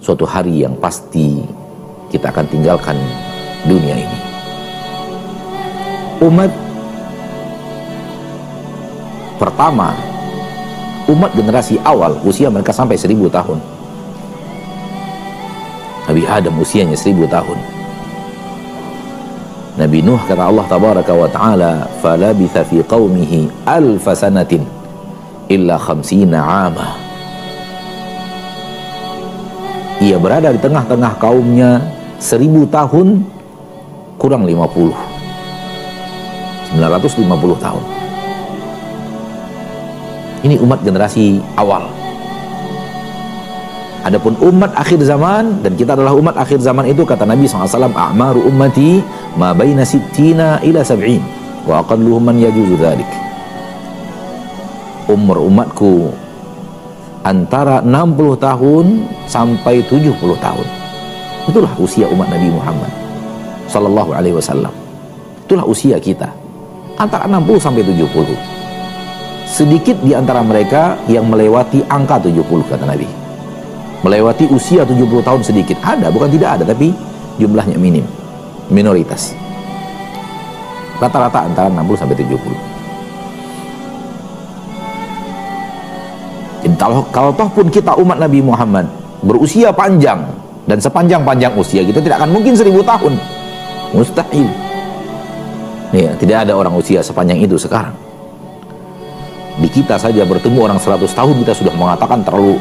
suatu hari yang pasti kita akan tinggalkan dunia ini. Umat pertama, umat generasi awal, usia mereka sampai 1000 tahun. Nabi Adam usianya 1000 tahun. Nabi Nuh, kata Allah tabaraka wa ta'ala, falabitha fi qawmihi alfa sanatin illa khamsina 'ama. Ia berada di tengah-tengah kaumnya 1000 tahun kurang 50, 950 tahun. Ini umat generasi awal. Adapun umat akhir zaman, dan kita adalah umat akhir zaman itu, kata Nabi SAW, a'maru ummati ma baina sittina ila sab'in wa aqalluhum man yajuzu dhalik. Umur umatku antara 60 tahun sampai 70 tahun. Itulah usia umat Nabi Muhammad sallallahu alaihi wasallam. Itulah usia kita, antara 60 sampai 70. Sedikit di antara mereka yang melewati angka 70, kata Nabi. Melewati usia 70 tahun sedikit. Ada, bukan tidak ada, tapi jumlahnya minim, minoritas. Rata-rata antara 60 sampai 70. Jadi kalau toh pun kita umat Nabi Muhammad berusia panjang, dan sepanjang-panjang usia kita tidak akan mungkin 1000 tahun. Mustahil. Ya, tidak ada orang usia sepanjang itu sekarang. Di kita saja bertemu orang 100 tahun kita sudah mengatakan terlalu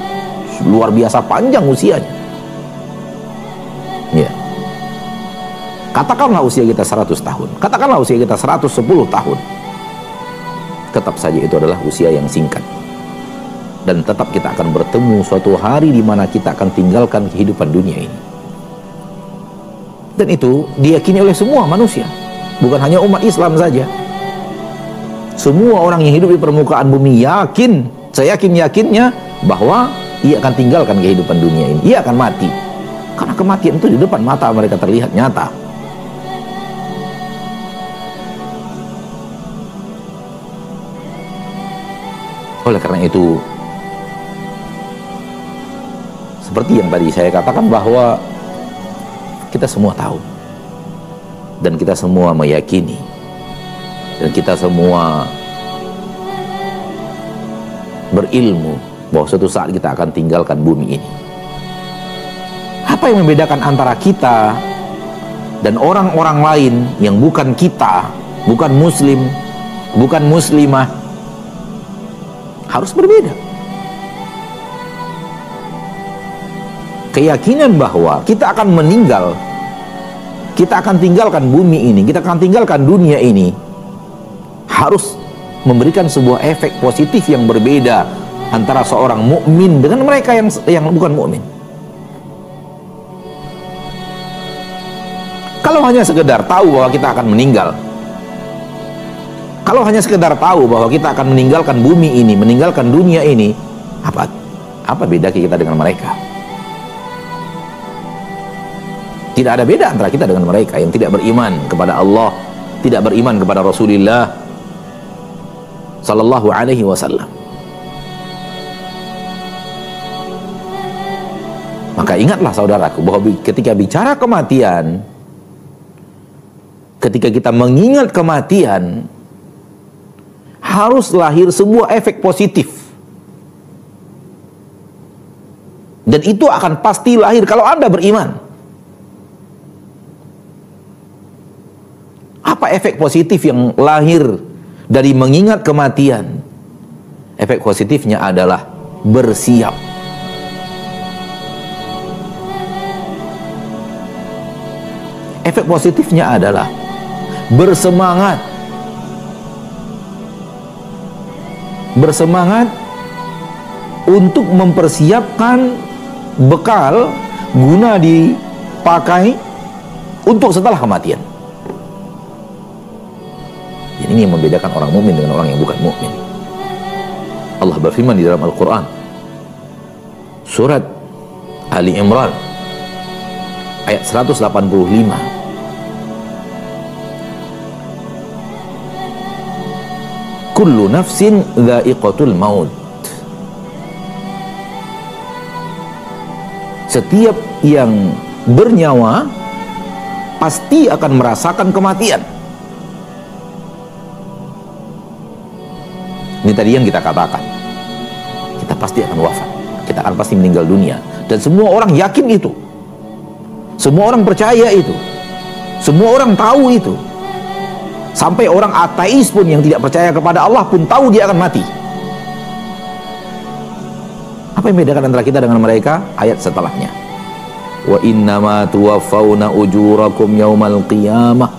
luar biasa panjang usianya. Ya. Katakanlah usia kita 100 tahun, katakanlah usia kita 110 tahun. Tetap saja itu adalah usia yang singkat. Dan tetap kita akan bertemu suatu hari di mana kita akan tinggalkan kehidupan dunia ini. Dan itu diyakini oleh semua manusia, bukan hanya umat Islam saja. Semua orang yang hidup di permukaan bumi yakin, seyakin-yakinnya bahwa ia akan tinggalkan kehidupan dunia ini. Ia akan mati. Karena kematian itu di depan mata mereka terlihat nyata. Oleh karena itu, seperti yang tadi saya katakan, bahwa kita semua tahu, dan kita semua meyakini, dan kita semua berilmu bahwa suatu saat kita akan tinggalkan bumi ini. Apa yang membedakan antara kita dan orang-orang lain yang bukan kita, bukan muslim, bukan muslimah? Harus berbeda. Keyakinan bahwa kita akan meninggal, kita akan tinggalkan bumi ini, kita akan tinggalkan dunia ini, harus memberikan sebuah efek positif yang berbeda antara seorang mukmin dengan mereka yang bukan mukmin. Kalau hanya sekedar tahu bahwa kita akan meninggal, kalau hanya sekedar tahu bahwa kita akan meninggalkan bumi ini, meninggalkan dunia ini, apa beda kita dengan mereka? Tidak ada beda antara kita dengan mereka yang tidak beriman kepada Allah, tidak beriman kepada Rasulullah sallallahu alaihi wasallam. Maka ingatlah saudaraku bahwa ketika bicara kematian, ketika kita mengingat kematian, harus lahir sebuah efek positif. Dan itu akan pasti lahir kalau Anda beriman. Apa efek positif yang lahir dari mengingat kematian? Efek positifnya adalah bersiap. Efek positifnya adalah bersemangat. Bersemangat untuk mempersiapkan bekal guna dipakai untuk setelah kematian. Jadi ini yang membedakan orang mukmin dengan orang yang bukan mukmin. Allah berfirman di dalam Al-Quran, surat Ali Imran ayat 185, kullu nafsin dha'iqatul maut. Setiap yang bernyawa pasti akan merasakan kematian. Ini tadi yang kita katakan, kita pasti akan wafat, kita akan pasti meninggal dunia. Dan semua orang yakin itu, semua orang percaya itu, semua orang tahu itu. Sampai orang ateis pun yang tidak percaya kepada Allah pun tahu dia akan mati. Apa yang membedakan antara kita dengan mereka? Ayat setelahnya. Wa innama tuwaffawna ujurakum yaumal qiyamah.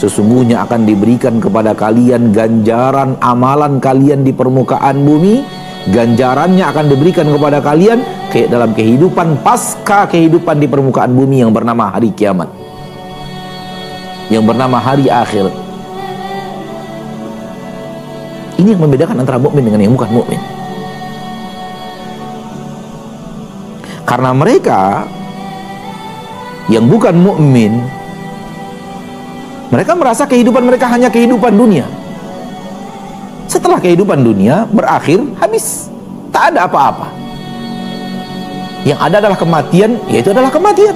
Sesungguhnya akan diberikan kepada kalian ganjaran amalan kalian di permukaan bumi. Ganjarannya akan diberikan kepada kalian kayak dalam kehidupan pasca kehidupan di permukaan bumi yang bernama hari kiamat, yang bernama hari akhir. Ini yang membedakan antara mukmin dengan yang bukan mukmin. Karena mereka yang bukan mukmin, mereka merasa kehidupan mereka hanya kehidupan dunia. Setelah kehidupan dunia berakhir, habis, tak ada apa-apa. Yang ada adalah kematian, yaitu adalah kematian.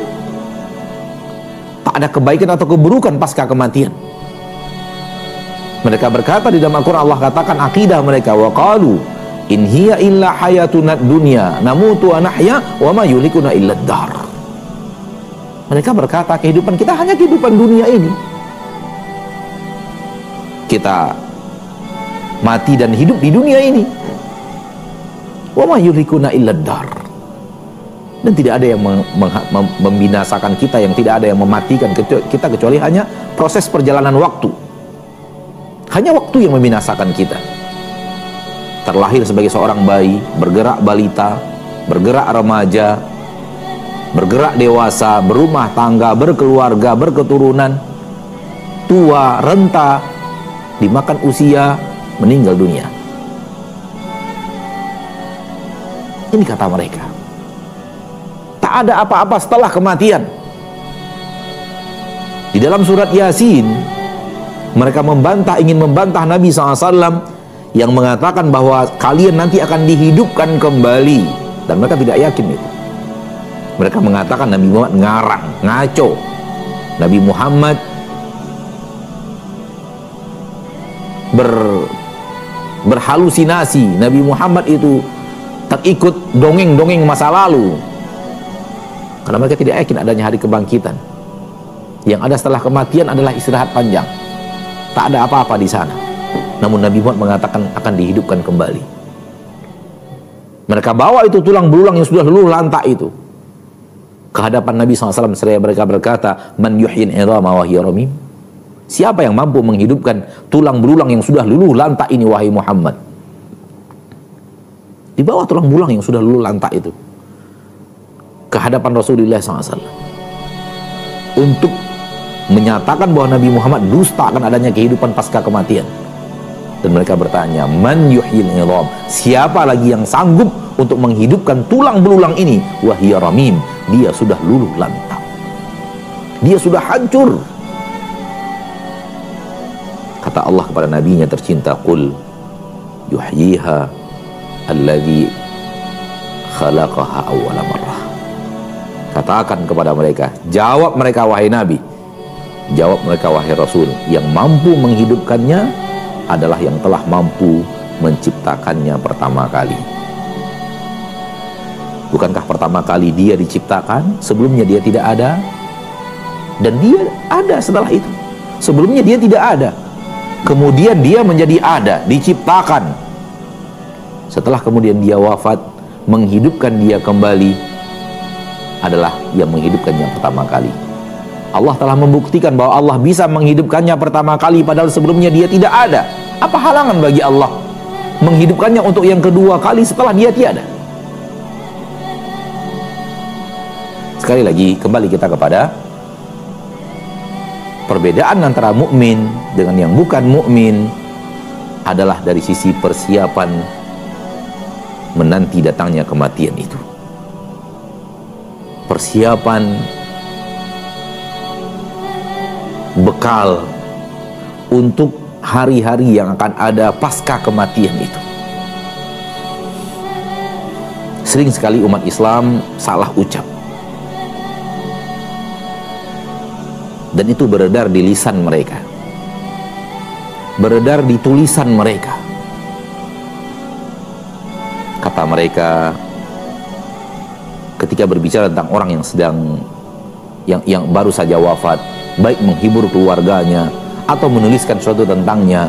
Tak ada kebaikan atau keburukan pasca kematian. Mereka berkata di dalam Al-Quran, Allah katakan akidah mereka, wa qalu in hiya illa hayatuna dunya namutu wa nahya wa ma yulikuna illa dar. Mereka berkata kehidupan kita hanya kehidupan dunia ini. Kita mati dan hidup di dunia ini. Wa ma yulikuna illa dar. Dan tidak ada yang membinasakan kita, yang tidak ada yang mematikan kita kecuali hanya proses perjalanan waktu. Hanya waktu yang membinasakan kita. Terlahir sebagai seorang bayi, bergerak balita, bergerak remaja, bergerak dewasa, berumah tangga, berkeluarga, berketurunan, tua, renta, dimakan usia, meninggal dunia. Ini kata mereka. Tak ada apa-apa setelah kematian. Di dalam surat Yasin, mereka ingin membantah Nabi SAW yang mengatakan bahwa kalian nanti akan dihidupkan kembali. Dan mereka tidak yakin itu. Mereka mengatakan Nabi Muhammad ngarang, ngaco. Nabi Muhammad berhalusinasi. Nabi Muhammad itu terikut dongeng-dongeng masa lalu. Karena mereka tidak yakin adanya hari kebangkitan. Yang ada setelah kematian adalah istirahat panjang. Tak ada apa-apa di sana. Namun Nabi Muhammad mengatakan akan dihidupkan kembali. Mereka bawa itu tulang belulang yang sudah luluh lantak itu ke hadapan Nabi SAW. Seraya mereka berkata, man yuhyin idhama wa hiya ramim. Siapa yang mampu menghidupkan tulang belulang yang sudah luluh lantak ini, wahai Muhammad? Di bawah tulang belulang yang sudah luluh lantak itu ke hadapan Rasulullah SAW untuk menyatakan bahwa Nabi Muhammad dusta akan adanya kehidupan pasca kematian. Dan mereka bertanya, man yuhyil idham, siapa lagi yang sanggup untuk menghidupkan tulang belulang ini? Wahia ramim, dia sudah luluh lantak, dia sudah hancur. Kata Allah kepada nabinya tercinta, qul yuhyiha alladhi khalaqaha awwala marrah. Katakan kepada mereka, jawab mereka wahai Nabi, jawab mereka wahai Rasul, yang mampu menghidupkannya adalah yang telah mampu menciptakannya pertama kali. Bukankah pertama kali dia diciptakan? Sebelumnya dia tidak ada, dan dia ada setelah itu. Sebelumnya dia tidak ada, kemudian dia menjadi ada, diciptakan. Setelah kemudian dia wafat, menghidupkan dia kembali adalah yang menghidupkannya pertama kali. Allah telah membuktikan bahwa Allah bisa menghidupkannya pertama kali, padahal sebelumnya dia tidak ada. Apa halangan bagi Allah menghidupkannya untuk yang kedua kali setelah dia tiada? Sekali lagi, kembali kita kepada perbedaan antara mukmin dengan yang bukan mukmin adalah dari sisi persiapan menanti datangnya kematian itu. Persiapan bekal untuk hari-hari yang akan ada pasca kematian itu. Sering sekali umat Islam salah ucap, dan itu beredar di lisan mereka, beredar di tulisan mereka. Kata mereka ketika berbicara tentang orang yang sedang yang baru saja wafat, baik menghibur keluarganya atau menuliskan sesuatu tentangnya,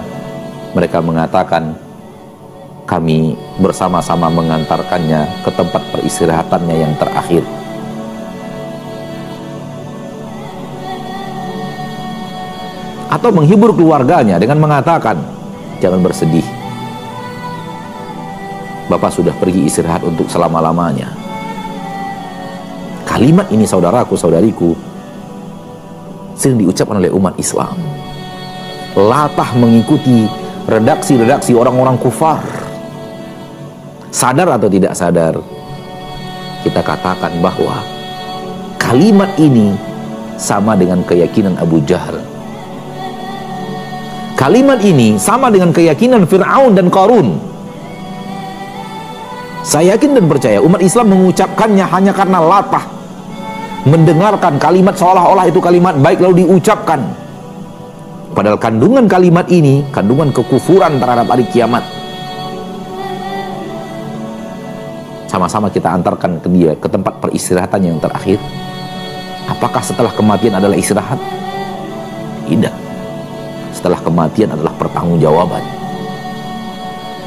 mereka mengatakan, kami bersama-sama mengantarkannya ke tempat peristirahatannya yang terakhir. Atau menghibur keluarganya dengan mengatakan, jangan bersedih, Bapak sudah pergi istirahat untuk selama-lamanya. Kalimat ini, saudaraku, saudariku, sering diucapkan oleh umat Islam, latah mengikuti redaksi-redaksi orang-orang kufar. Sadar atau tidak sadar, kita katakan bahwa kalimat ini sama dengan keyakinan Abu Jahal. Kalimat ini sama dengan keyakinan Fir'aun dan Qarun. Saya yakin dan percaya umat Islam mengucapkannya hanya karena latah mendengarkan kalimat seolah-olah itu kalimat baik lalu diucapkan. Padahal kandungan kalimat ini kandungan kekufuran terhadap hari kiamat. Sama-sama kita antarkan ke dia ke tempat peristirahatan yang terakhir. Apakah setelah kematian adalah istirahat? Tidak. Setelah kematian adalah pertanggungjawaban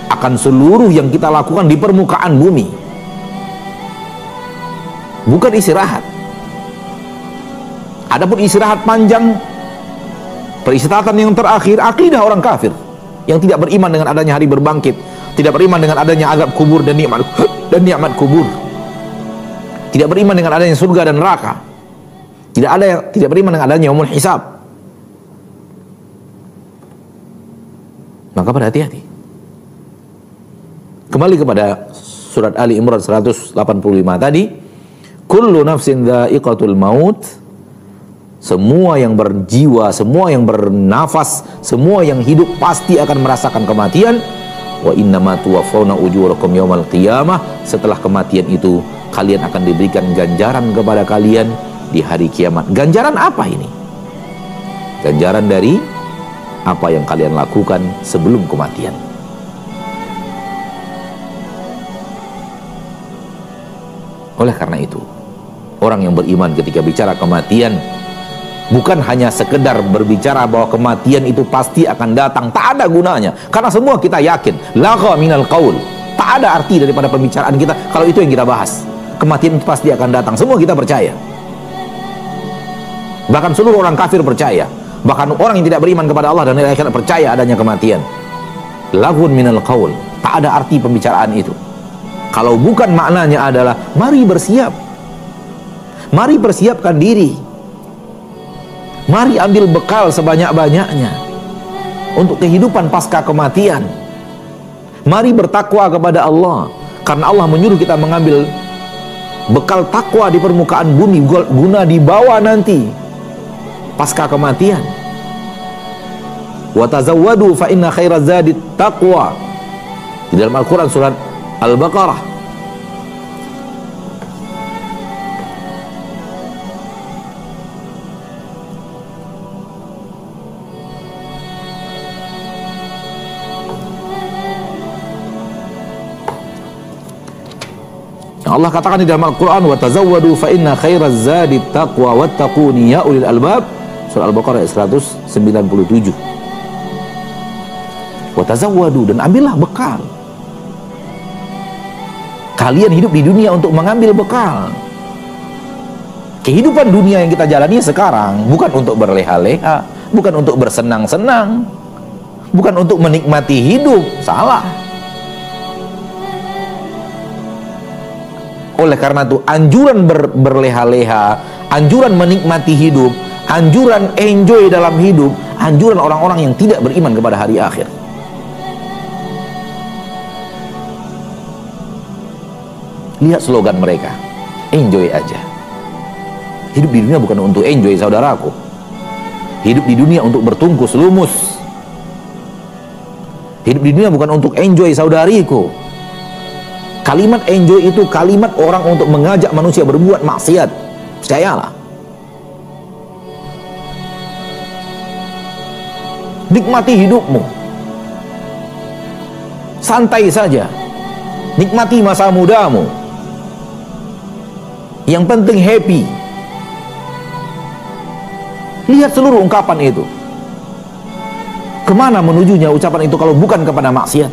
akan seluruh yang kita lakukan di permukaan bumi. Bukan istirahat. Adapun istirahat panjang, peristirahatan yang terakhir, akidah orang kafir yang tidak beriman dengan adanya hari berbangkit, tidak beriman dengan adanya azab kubur dan nikmat kubur, tidak beriman dengan adanya surga dan neraka, tidak beriman dengan adanya yaumul hisab. Maka berhati-hati. Kembali kepada surat Ali Imran 185 tadi, kullu nafsin dha'iqatul maut, semua yang berjiwa, semua yang bernafas, semua yang hidup pasti akan merasakan kematian. Wa innama tuwaffawna ujurakum yaumal qiyamah, setelah kematian itu kalian akan diberikan ganjaran kepada kalian di hari kiamat. Ganjaran apa ini? Ganjaran dari apa yang kalian lakukan sebelum kematian. Oleh karena itu, orang yang beriman ketika bicara kematian bukan hanya sekedar berbicara bahwa kematian itu pasti akan datang, tak ada gunanya, karena semua kita yakin lagha minal qaul, tak ada arti daripada pembicaraan kita kalau itu yang kita bahas. Kematian itu pasti akan datang, semua kita percaya, bahkan seluruh orang kafir percaya, bahkan orang yang tidak beriman kepada Allah dan hari akhirat percaya adanya kematian. Laghun minal qaul, tak ada arti pembicaraan itu kalau bukan maknanya adalah mari bersiap, mari persiapkan diri, mari ambil bekal sebanyak-banyaknya untuk kehidupan pasca kematian. Mari bertakwa kepada Allah, karena Allah menyuruh kita mengambil bekal takwa di permukaan bumi guna dibawa nanti pasca kematian. Wa tazawwadu fa inna khairaz zadi taqwa, di dalam Al-Quran surat Al-Baqarah. Allah katakan di dalam Al-Quran, wa tazawwadu fa inna khairaz zadi taqwa wattaquni ya ulil albab, surah Al-Baqarah 197. Wa tazawwadu, dan ambillah bekal. Kalian hidup di dunia untuk mengambil bekal. Kehidupan dunia yang kita jalani sekarang bukan untuk berleha-leha, bukan untuk bersenang-senang, bukan untuk menikmati hidup. Salah. Oleh karena itu, anjuran berleha-leha, anjuran menikmati hidup, anjuran enjoy dalam hidup, anjuran orang-orang yang tidak beriman kepada hari akhir. Lihat slogan mereka, enjoy aja. Hidup di dunia bukan untuk enjoy, saudaraku. Hidup di dunia untuk bertungkus lumus. Hidup di dunia bukan untuk enjoy, saudariku. Kalimat enjoy itu kalimat orang untuk mengajak manusia berbuat maksiat. Percayalah. Nikmati hidupmu. Santai saja. Nikmati masa mudamu. Yang penting happy. Lihat seluruh ungkapan itu. Kemana menujunya ucapan itu kalau bukan kepada maksiat?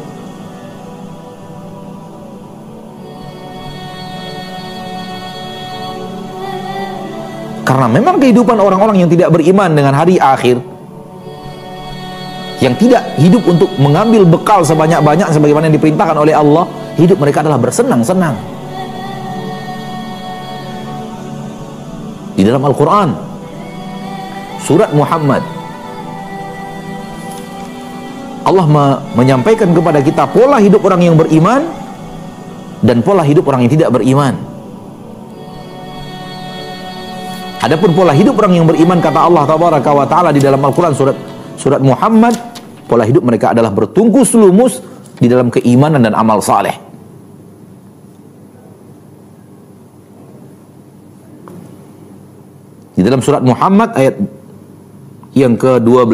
Karena memang kehidupan orang-orang yang tidak beriman dengan hari akhir, yang tidak hidup untuk mengambil bekal sebanyak-banyak sebagaimana yang diperintahkan oleh Allah, hidup mereka adalah bersenang-senang. Di dalam Al-Quran surat Muhammad, Allah menyampaikan kepada kita pola hidup orang yang beriman dan pola hidup orang yang tidak beriman. Adapun pola hidup orang yang beriman, kata Allah Tabaraka wa Ta'ala di dalam Al-Quran surat Muhammad, pola hidup mereka adalah bertungkus lumus di dalam keimanan dan amal saleh. Di dalam surat Muhammad ayat yang ke-12,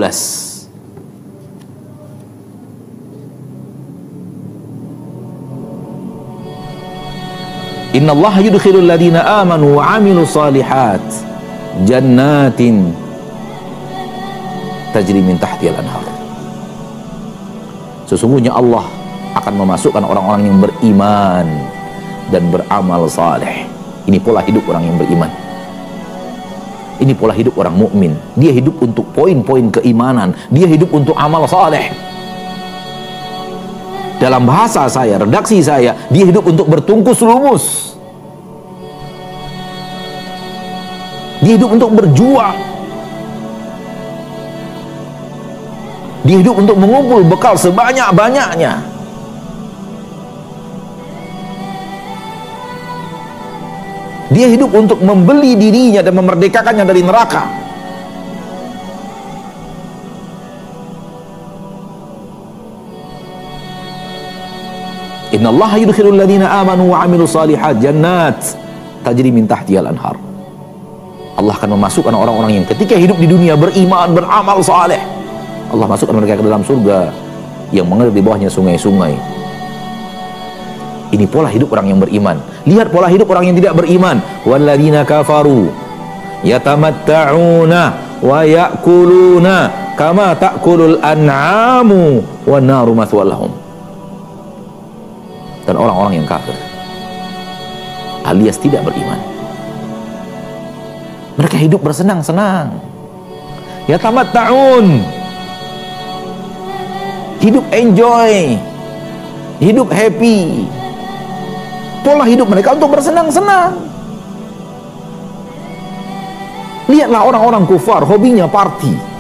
Innallaha yudkhilul ladina amanu wa amilu salihat jannatin tajri min tahtihal anhar. Sesungguhnya Allah akan memasukkan orang-orang yang beriman dan beramal saleh. Ini pola hidup orang yang beriman. Ini pola hidup orang mukmin. Dia hidup untuk poin-poin keimanan. Dia hidup untuk amal saleh. Dalam bahasa saya, redaksi saya, dia hidup untuk bertungkus lumus. Dia hidup untuk berjuang. Dia hidup untuk mengumpul bekal sebanyak-banyaknya. Dia hidup untuk membeli dirinya dan memerdekakannya dari neraka. Innallaha yudkhilul ladina amanu wa amilu salihat jannat tajri min tahtihal anhar. Allah akan memasukkan orang-orang yang ketika hidup di dunia beriman, beramal saleh, Allah masukkan mereka ke dalam surga yang mengalir di bawahnya sungai-sungai. Ini pola hidup orang yang beriman. Lihat pola hidup orang yang tidak beriman. Walladzina kafaru yatamatta'una wa ya'kuluna kama ta'kulul an'amu wan naru mathwal lahum. Dan orang-orang yang kafir alias tidak beriman, mereka hidup bersenang-senang. Yatamatta'un, hidup enjoy, hidup happy. Pola hidup mereka untuk bersenang-senang. Lihatlah orang-orang kufar, hobinya party.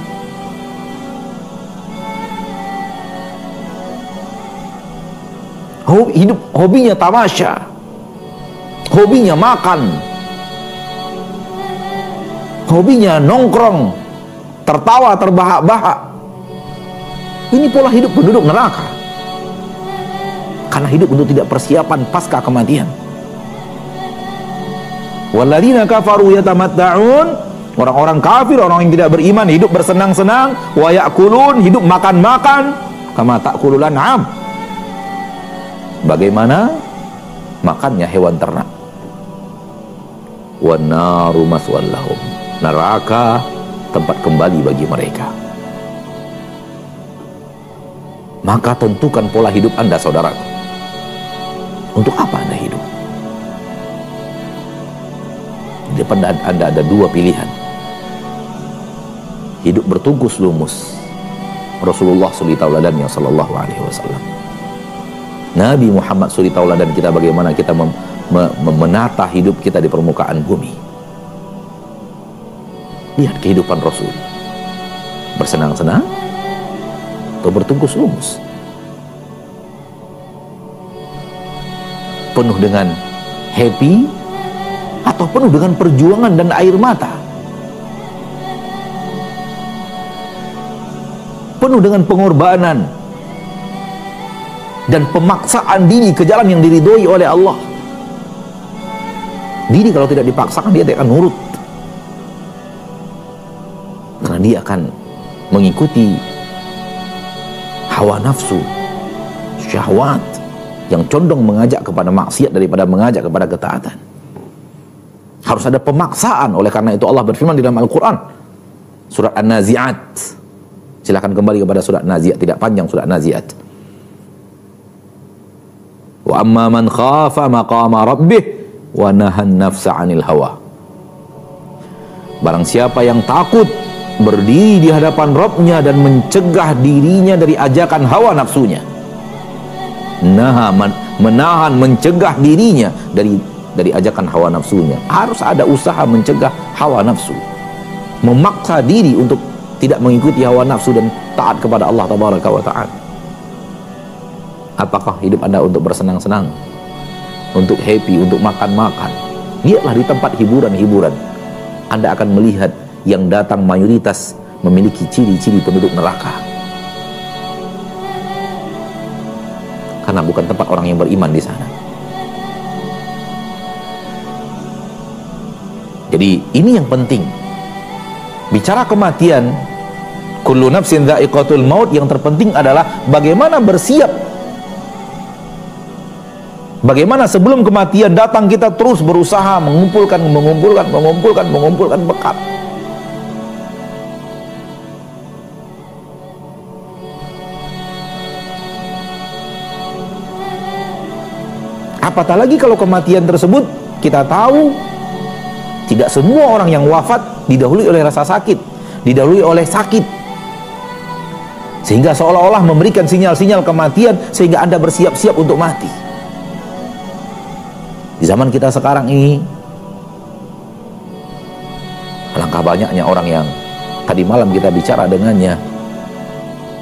Hobinya tamasya, hobinya makan, hobinya nongkrong, tertawa terbahak-bahak. Ini pola hidup penduduk neraka, karena hidup untuk tidak persiapan pasca kematian. Walladzina kafaru yatamatta'un, orang-orang kafir, orang yang tidak beriman hidup bersenang-senang. Wa ya'kulun, hidup makan-makan. Kama ta'kulul an'am, bagaimana makannya hewan ternak. Wan naru mathwal lahum, neraka tempat kembali bagi mereka. Maka tentukan pola hidup Anda, saudaraku. Untuk apa Anda hidup? Di depan Anda ada dua pilihan. Hidup bertungkus lumus, Rasulullah suri tauladannya sallallahu alaihi wasallam. Nabi Muhammad suri tauladan kita, bagaimana kita menata hidup kita di permukaan bumi. Lihat kehidupan Rasul. Bersenang-senang atau bertungkus lumus? Penuh dengan happy atau penuh dengan perjuangan dan air mata? Penuh dengan pengorbanan, dan pemaksaan diri ke jalan yang diridhoi oleh Allah. Diri kalau tidak dipaksakan dia tidak akan nurut, karena dia akan mengikuti hawa nafsu, syahwat yang condong mengajak kepada maksiat daripada mengajak kepada ketaatan. Harus ada pemaksaan. Oleh karena itu Allah berfirman di dalam Al-Quran, surat An-Nazi'at. Silakan kembali kepada surat Nazi'at, tidak panjang surat Nazi'at. Wa amma man khafa maqama rabbih wa nahan nafsa 'anil hawa. Barang siapa yang takut berdiri di hadapan Rabbnya dan mencegah dirinya dari ajakan hawa nafsunya. Menahan, mencegah dirinya dari ajakan hawa nafsunya. Harus ada usaha mencegah hawa nafsu, memaksa diri untuk tidak mengikuti hawa nafsu dan taat kepada Allah Tabaraka wa Ta'ala. Apakah hidup Anda untuk bersenang-senang, untuk happy, untuk makan-makan? Lihatlah di tempat hiburan-hiburan, Anda akan melihat yang datang mayoritas memiliki ciri-ciri penduduk neraka, karena bukan tempat orang yang beriman di sana. Jadi ini yang penting. Bicara kematian, kullu nafsin dha'iqatul maut, yang terpenting adalah bagaimana bersiap. Bagaimana sebelum kematian datang kita terus berusaha mengumpulkan bekal. Apatah lagi kalau kematian tersebut kita tahu tidak semua orang yang wafat didahului oleh rasa sakit, didahului oleh sakit, sehingga seolah-olah memberikan sinyal-sinyal kematian sehingga Anda bersiap-siap untuk mati. Di zaman kita sekarang ini, alangkah banyaknya orang yang tadi malam kita bicara dengannya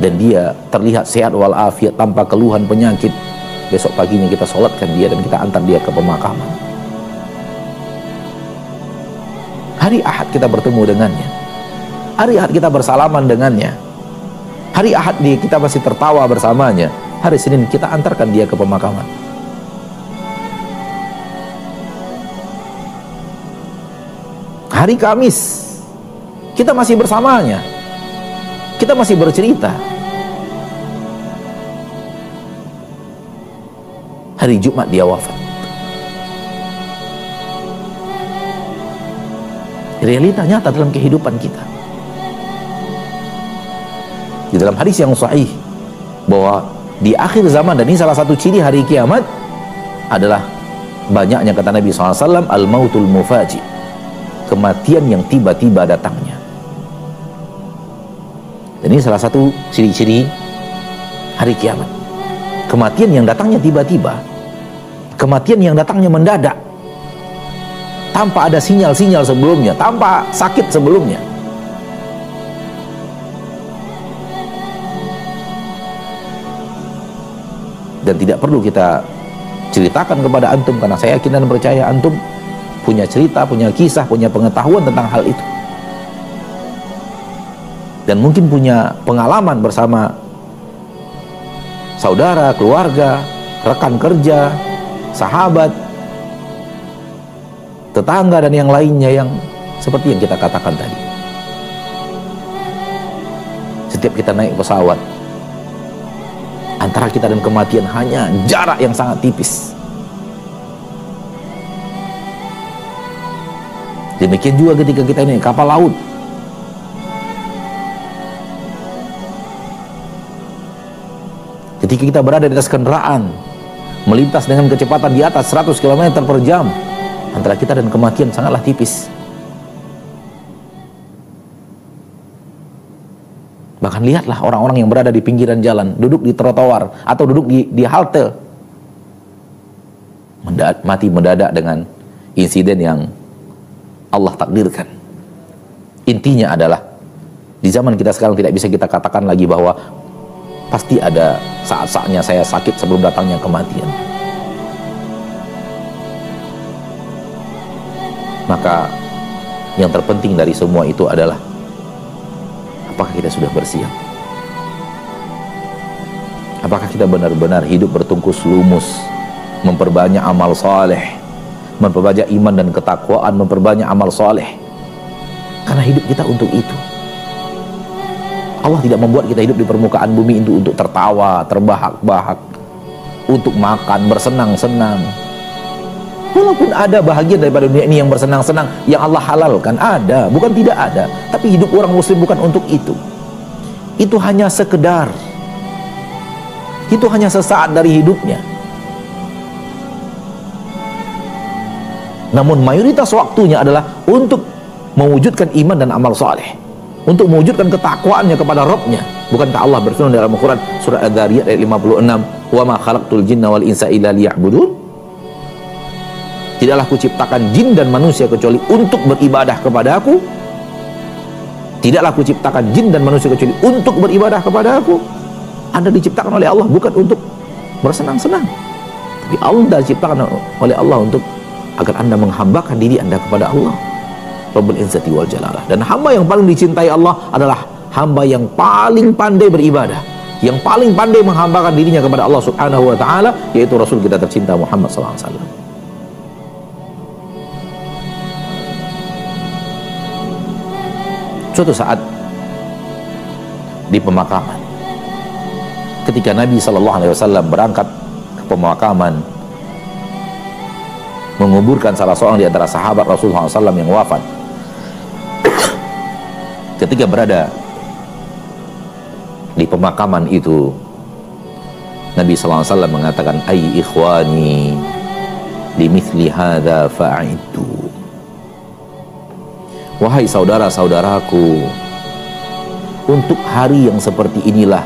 dan dia terlihat sehat walafiat tanpa keluhan penyakit. Besok paginya kita sholatkan dia dan kita antar dia ke pemakaman. Hari Ahad kita bertemu dengannya, hari Ahad kita bersalaman dengannya, hari Ahad kita masih tertawa bersamanya, hari Senin kita antarkan dia ke pemakaman. Hari Kamis kita masih bersamanya, kita masih bercerita. Hari Jumat dia wafat. Realita nyata dalam kehidupan kita. Di dalam hadis yang sahih bahwa di akhir zaman, dan ini salah satu ciri hari kiamat adalah banyaknya, kata Nabi SAW, al-mautul mufaji, kematian yang tiba-tiba datangnya. Dan ini salah satu ciri-ciri hari kiamat, kematian yang datangnya tiba-tiba, kematian yang datangnya mendadak, tanpa ada sinyal-sinyal sebelumnya, tanpa sakit sebelumnya. Dan tidak perlu kita ceritakan kepada antum, karena saya yakin dan percaya antum punya cerita, punya kisah, punya pengetahuan tentang hal itu, dan mungkin punya pengalaman bersama saudara, keluarga, rekan kerja, sahabat, tetangga, dan yang lainnya yang seperti yang kita katakan tadi. Setiap kita naik pesawat, antara kita dan kematian hanya jarak yang sangat tipis. Demikian juga ketika kita naik kapal laut. Ketika kita berada di atas kendaraan, melintas dengan kecepatan di atas 100 km per jam, antara kita dan kematian sangatlah tipis. Bahkan lihatlah orang-orang yang berada di pinggiran jalan, duduk di trotoar atau duduk di halte, mati mendadak dengan insiden yang Allah takdirkan. Intinya adalah di zaman kita sekarang tidak bisa kita katakan lagi bahwa pasti ada saat-saatnya saya sakit sebelum datangnya kematian. Maka yang terpenting dari semua itu adalah apakah kita sudah bersiap? Apakah kita benar-benar hidup bertungkus lumus, memperbanyak amal soleh, memperbanyak iman dan ketakwaan, memperbanyak amal soleh? Karena hidup kita untuk itu. Allah tidak membuat kita hidup di permukaan bumi untuk tertawa, terbahak-bahak, untuk makan, bersenang-senang. Walaupun ada bahagian daripada dunia ini yang bersenang-senang, yang Allah halalkan, ada, bukan tidak ada. Tapi hidup orang muslim bukan untuk itu. Itu hanya sekedar, itu hanya sesaat dari hidupnya. Namun mayoritas waktunya adalah untuk mewujudkan iman dan amal soleh, untuk mewujudkan ketakwaannya kepada Rabb-Nya. Bukankah Allah berfirman dalam Al-Quran surah Adz-Dzariyat ayat 56, "Wa ma khalaqtul jinna wal insa illa liya'budun." Tidaklah kuciptakan jin dan manusia kecuali untuk beribadah kepada aku. Tidaklah kuciptakan jin dan manusia kecuali untuk beribadah kepada aku. Anda diciptakan oleh Allah bukan untuk bersenang-senang, tapi Anda diciptakan oleh Allah untuk agar Anda menghambakan diri Anda kepada Allah Rabbul Izzati wal Jalalah. Dan hamba yang paling dicintai Allah adalah hamba yang paling pandai beribadah, yang paling pandai menghambakan dirinya kepada Allah Subhanahu wa taala, yaitu Rasul kita tercinta Muhammad sallallahu alaihi wasallam. Suatu saat di pemakaman, ketika Nabi sallallahu alaihi wasallam berangkat ke pemakaman menguburkan salah seorang di antara sahabat Rasulullah SAW yang wafat, ketika berada di pemakaman itu, Nabi SAW mengatakan, "Ai ikhwani limithli hadza fa'iddu." Wahai saudara-saudaraku, untuk hari yang seperti inilah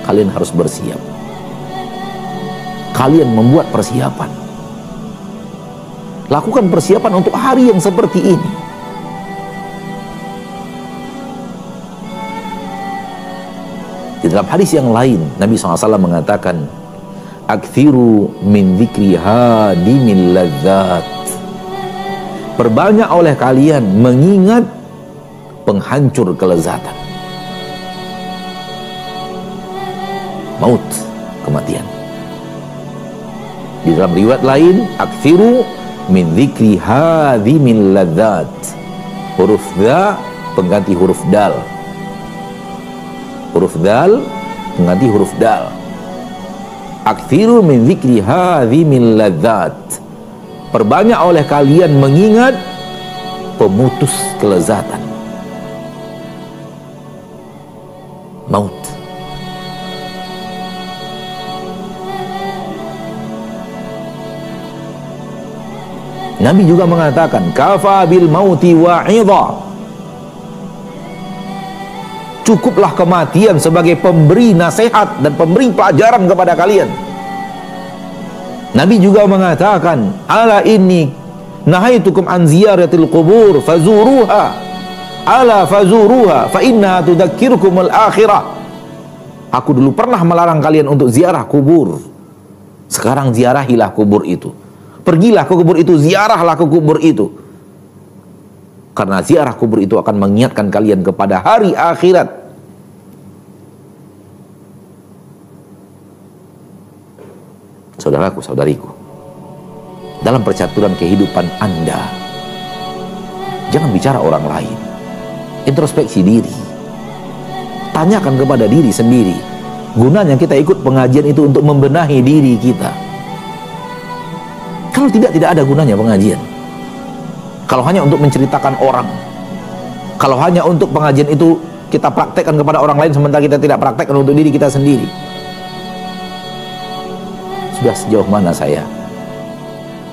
kalian harus bersiap. Kalian membuat persiapan. Lakukan persiapan untuk hari yang seperti ini. Di dalam hadis yang lain, Nabi SAW mengatakan, "Aktsiru min dzikri hadimil ladzat." Perbanyak oleh kalian mengingat penghancur kelezatan. Maut, kematian. Di dalam riwayat lain, "Aktsiru min dzikri hadimil ladzat." Huruf dha pengganti huruf dal. Huruf dal mengganti huruf dal. Aktsiru min dzikri hadhimil ladzat. Perbanyak oleh kalian mengingat pemutus kelezatan. Maut. Nabi juga mengatakan, "Kafa bil mauti wa'idha." Cukuplah kematian sebagai pemberi nasihat dan pemberi pelajaran kepada kalian. Nabi juga mengatakan, "Ala inni nahaitukum an ziyaratil qubur fazuruha. Ala fazuruha fa innaha tudzakkirukumul akhirah." Aku dulu pernah melarang kalian untuk ziarah kubur. Sekarang ziarahilah kubur itu. Pergilah ke kubur itu, ziarahlah ke kubur itu. Karena ziarah kubur itu akan mengingatkan kalian kepada hari akhirat. Saudaraku, saudariku, dalam percaturan kehidupan Anda, jangan bicara orang lain. Introspeksi diri. Tanyakan kepada diri sendiri. Gunanya kita ikut pengajian itu untuk membenahi diri kita. Kalau tidak ada gunanya pengajian. Kalau hanya untuk menceritakan orang, kalau hanya untuk pengajian itu kita praktekkan kepada orang lain sementara kita tidak praktekkan untuk diri kita sendiri. Sudah sejauh mana saya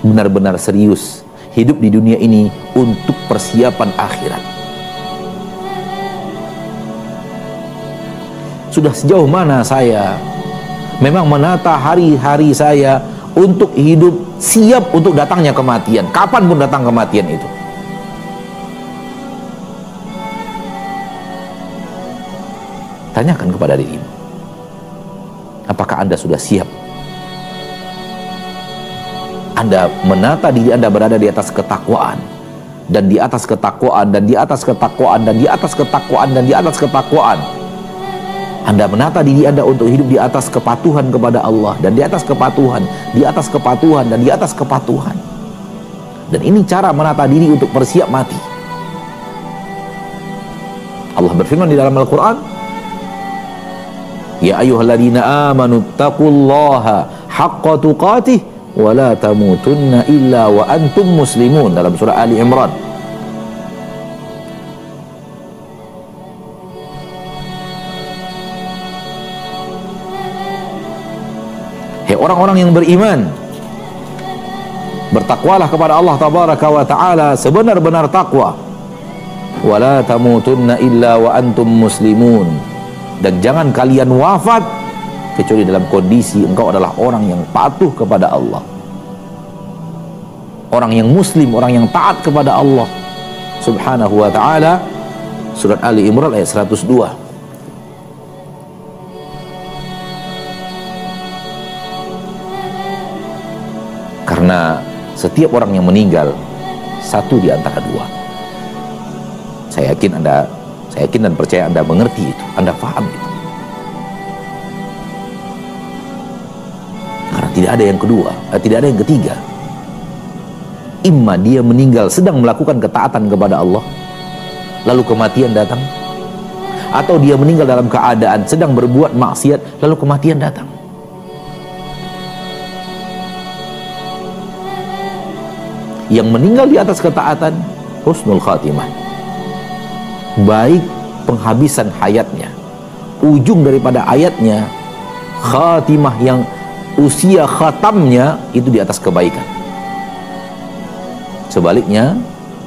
benar-benar serius hidup di dunia ini untuk persiapan akhirat? Sudah sejauh mana saya memang menata hari-hari saya untuk hidup siap untuk datangnya kematian, kapanpun datang kematian itu? Tanyakan kepada dirimu, apakah Anda sudah siap? Anda menata diri Anda berada di atas ketakwaan, dan di atas ketakwaan, dan di atas ketakwaan, dan di atas ketakwaan, dan di atas ketakwaan. Anda menata diri Anda untuk hidup di atas kepatuhan kepada Allah, dan di atas kepatuhan, di atas kepatuhan, dan di atas kepatuhan. Dan ini cara menata diri untuk bersiap mati. Allah berfirman di dalam Al-Quran, ya ayyuhalladzina amanu taqullaha haqqa tuqatih wa la tamutunna illa wa antum muslimun, dalam surah Ali Imran. Hei orang-orang yang beriman, bertakwalah kepada Allah tabaraka wa ta'ala sebenar-benar takwa. Wala tamutunna illa wa antum muslimun, dan jangan kalian wafat kecuali dalam kondisi engkau adalah orang yang patuh kepada Allah, orang yang muslim, orang yang taat kepada Allah subhanahu wa ta'ala. Surat Ali Imran ayat 102. Karena setiap orang yang meninggal satu di antara dua. Saya yakin dan percaya Anda mengerti itu, Anda paham itu. Karena tidak ada yang kedua, tidak ada yang ketiga. Imma dia meninggal sedang melakukan ketaatan kepada Allah, lalu kematian datang, atau dia meninggal dalam keadaan sedang berbuat maksiat, lalu kematian datang. Yang meninggal di atas ketaatan, husnul khatimah, baik penghabisan hayatnya, ujung daripada ayatnya, khatimah yang usia khatamnya itu di atas kebaikan. Sebaliknya,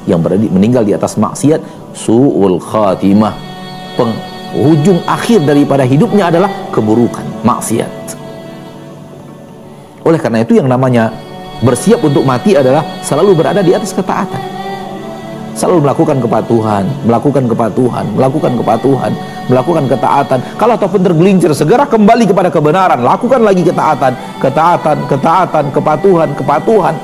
yang meninggal di atas maksiat, su'ul khatimah, penghujung akhir daripada hidupnya adalah keburukan, maksiat. Oleh karena itu yang namanya bersiap untuk mati adalah selalu berada di atas ketaatan, selalu melakukan kepatuhan, melakukan kepatuhan, melakukan kepatuhan, melakukan ketaatan. Kalau ataupun tergelincir, segera kembali kepada kebenaran, lakukan lagi ketaatan, ketaatan, ketaatan, kepatuhan, kepatuhan.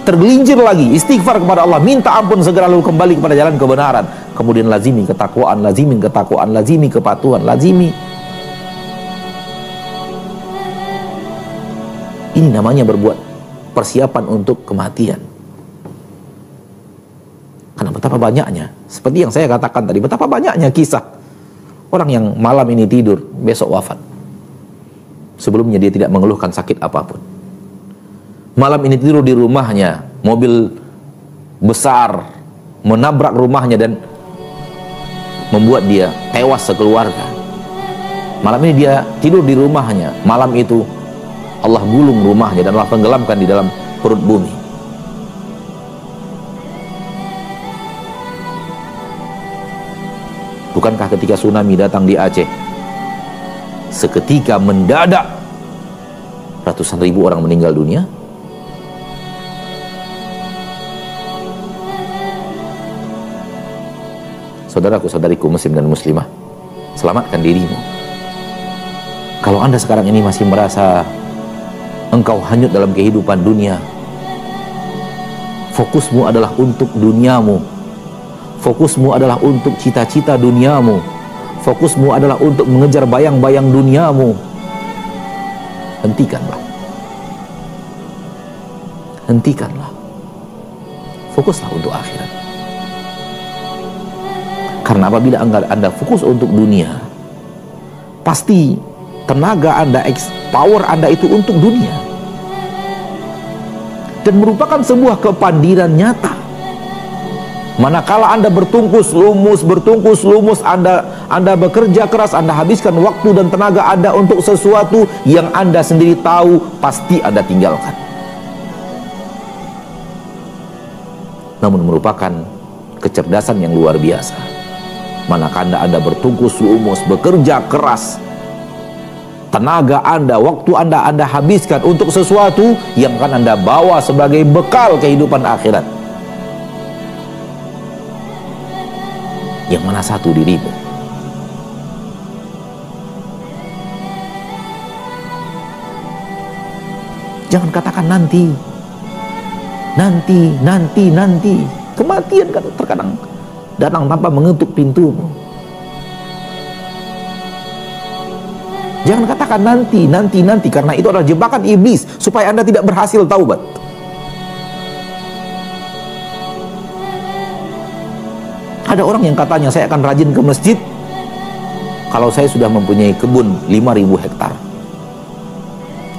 Tergelincir lagi, istighfar kepada Allah, minta ampun, segera lalu kembali kepada jalan kebenaran. Kemudian lazimi ketakwaan, lazimi ketakwaan, lazimi kepatuhan, lazimi. Ini namanya berbuat persiapan untuk kematian. Karena betapa banyaknya, seperti yang saya katakan tadi, betapa banyaknya kisah orang yang malam ini tidur, besok wafat. Sebelumnya dia tidak mengeluhkan sakit apapun. Malam ini tidur di rumahnya, mobil besar menabrak rumahnya dan membuat dia tewas sekeluarga. Malam ini dia tidur di rumahnya, malam itu Allah gulung rumahnya dan Allah tenggelamkan di dalam perut bumi. Bukankah ketika tsunami datang di Aceh, seketika mendadak ratusan ribu orang meninggal dunia? Saudaraku-saudariku muslim dan muslimah, selamatkan dirimu. Kalau Anda sekarang ini masih merasa engkau hanyut dalam kehidupan dunia, fokusmu adalah untuk duniamu, fokusmu adalah untuk cita-cita duniamu, fokusmu adalah untuk mengejar bayang-bayang duniamu, hentikanlah. Hentikanlah. Fokuslah untuk akhirat. Karena apabila Anda fokus untuk dunia, pasti tenaga Anda, power Anda itu untuk dunia, dan merupakan sebuah kepandiran nyata. Manakala Anda bertungkus lumus, Anda bekerja keras, Anda habiskan waktu dan tenaga Anda untuk sesuatu yang Anda sendiri tahu pasti Anda tinggalkan, namun merupakan kecerdasan yang luar biasa. Manakala Anda bertungkus lumus, bekerja keras, tenaga Anda, waktu Anda habiskan untuk sesuatu yang akan Anda bawa sebagai bekal kehidupan akhirat. Yang mana satu dirimu? Jangan katakan nanti. Kematian terkadang datang tanpa mengetuk pintumu. Jangan katakan nanti, karena itu adalah jebakan iblis supaya Anda tidak berhasil taubat. Ada orang yang katanya, saya akan rajin ke masjid kalau saya sudah mempunyai kebun 5.000 hektar.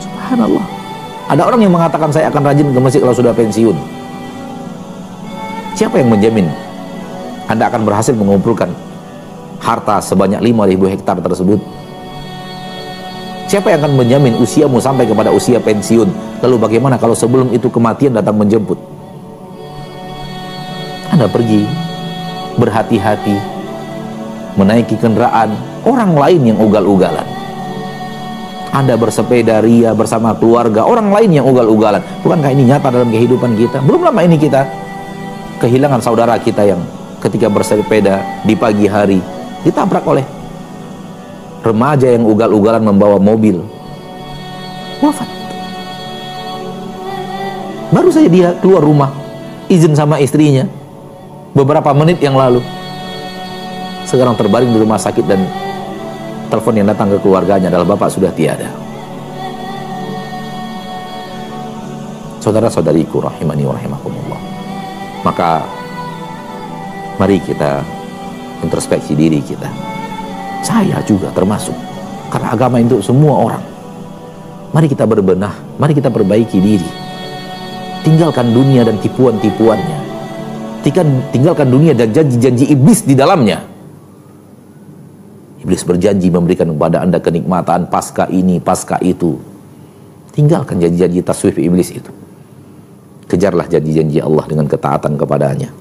Subhanallah. Ada orang yang mengatakan, saya akan rajin ke masjid kalau sudah pensiun. Siapa yang menjamin Anda akan berhasil mengumpulkan harta sebanyak 5.000 hektar tersebut? Siapa yang akan menjamin usiamu sampai kepada usia pensiun? Lalu bagaimana kalau sebelum itu kematian datang menjemput? Anda pergi berhati-hati menaiki kendaraan orang lain yang ugal-ugalan. Anda bersepeda ria bersama keluarga orang lain yang ugal-ugalan. Bukankah ini nyata dalam kehidupan kita? Belum lama ini kita kehilangan saudara kita yang ketika bersepeda di pagi hari ditabrak oleh remaja yang ugal-ugalan membawa mobil, wafat. Baru saja dia keluar rumah, izin sama istrinya beberapa menit yang lalu, sekarang terbaring di rumah sakit dan telepon yang datang ke keluarganya adalah bapak sudah tiada. Saudara-saudariku rahimani wa rahimakumullah, maka mari kita introspeksi diri kita. Saya juga termasuk, karena agama itu semua orang. Mari kita berbenah, mari kita perbaiki diri. Tinggalkan dunia dan tipuan-tipuannya. Tinggalkan dunia dan janji-janji iblis di dalamnya. Iblis berjanji memberikan kepada Anda kenikmatan pasca ini, pasca itu. Tinggalkan janji-janji taswif iblis itu. Kejarlah janji-janji Allah dengan ketaatan kepadanya.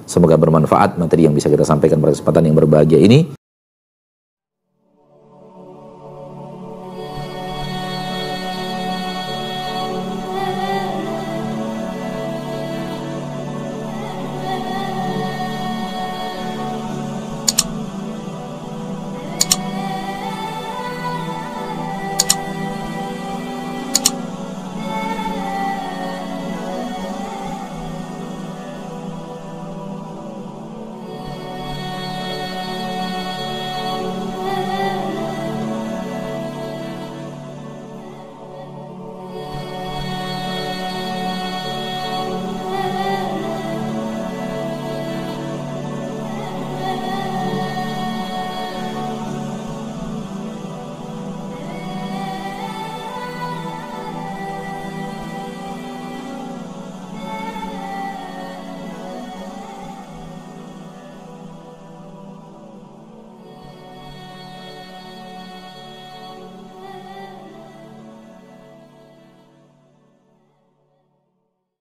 Semoga bermanfaat materi yang bisa kita sampaikan pada kesempatan yang berbahagia ini.